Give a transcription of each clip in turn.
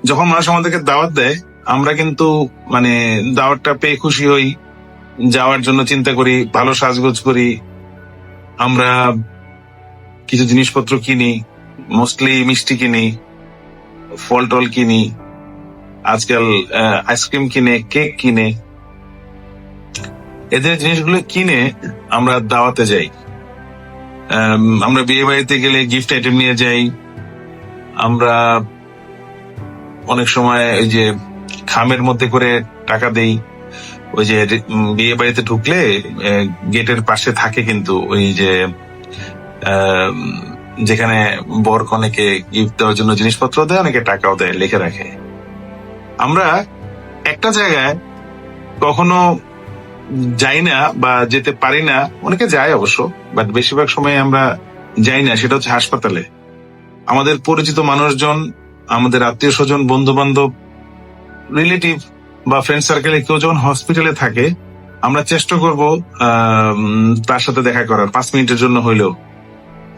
যখন মানুষ আমাদেরকে দাওয়াত দেয় আমরা কিন্তু মানে দাওয়াতটা পেয়ে খুশি হই, যাওয়ার জন্য চিন্তা করি, ভালো সাজগোজ করি, আমরা কিছু জিনিসপত্র কিনি, মোস্টলি মিষ্টি কিনি, ফল টল কিনি, আজকাল আইসক্রিম কিনে, কেক কিনে, এদের জিনিসগুলো কিনে আমরা দাওয়াতে যাই। আমরা বিয়ে বাড়িতে গেলে গিফট আইটেম নিয়ে যাই। আমরা অনেক সময় ওই যে খামের মধ্যে করে টাকা দেই। ওই যে বিয়ে বাড়িতে ঢুকলে গেটের পাশে থাকে কিন্তু ওই যে যেখানে বর কনেকে গিফট দেওয়ার জন্য জিনিসপত্র দেয়, অনেকে টাকাও দেয়, লিখে রাখে। আমরা একটা জায়গায় কখনো যাই না বা যেতে পারি না, অনেকে যায় অবশ্য, বাট বেশিরভাগ সময় আমরা যাই না, সেটা হচ্ছে হাসপাতালে। আমাদের পরিচিত মানুষজন, আমাদের আত্মীয় স্বজন, বন্ধু বান্ধব, রিলেটিভ বা ফ্রেন্ড সার্কেলে কেউ যখন হসপিটালে থাকে আমরা চেষ্টা করব তার সাথে দেখা করার, 5 মিনিটের জন্য হইলেও।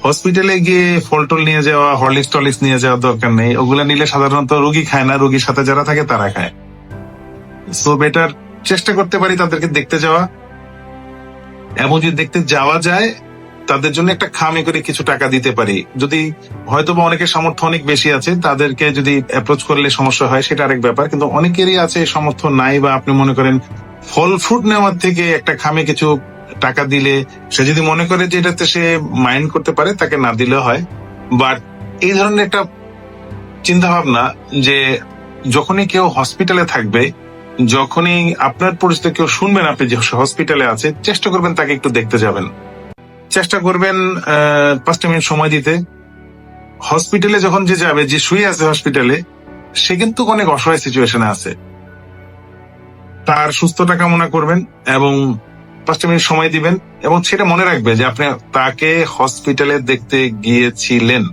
হসপিটালে গিয়ে ফলটল নিয়ে যাওয়া, হরলিক্স টলিক্স নিয়ে যাওয়ার দরকার নেই। ওগুলা নিলে সাধারণত রোগী খায় না, রোগীর সাথে যারা থাকে তারা খায়। সো বেটার চেষ্টা করতে পারি তাদেরকে দেখতে যাওয়া, এবং যদি দেখতে যাওয়া যায় তাদের জন্য একটা খামে করে কিছু টাকা দিতে পারি। যদি হয়তো বা অনেকের সামর্থ্য অনেক বেশি আছে, তাদেরকে যদি অ্যাপ্রোচ করলে সমস্যা হয় সেটা আরেক ব্যাপার, কিন্তু অনেকেরই আছে সামর্থ্য নাই, বা আপনি মনে করেন ফল ফ্রুট নেওয়ার থেকে একটা খামে কিছু টাকা দিলে, সে যদি মনে করে যে এটাতে সে মাইন্ড করতে পারে, তাকে না দিলে হয়। বাট এই ধরনের একটা চিন্তা ভাবনা যে যখনই কেউ হসপিটালে থাকবে, যখনই আপনার পরিচিত কেউ শুনবেন আপনি যে হসপিটালে আছে, চেষ্টা করবেন তাকে একটু দেখতে যাবেন, চেষ্টা করবেন 5 মিনিট সময় দিতে। হসপিটালে যখন যে যাবে, যে শুয়ে আছে হসপিটালে, সে কিন্তু অনেক অসহায় সিচুয়েশনে আছে, তার সুস্থতা কামনা করবেন এবং 5 মিনিট সময় দিবেন, এবং সেটা মনে রাখবে যে আপনি তাকে হসপিটালে দেখতে গিয়েছিলেন।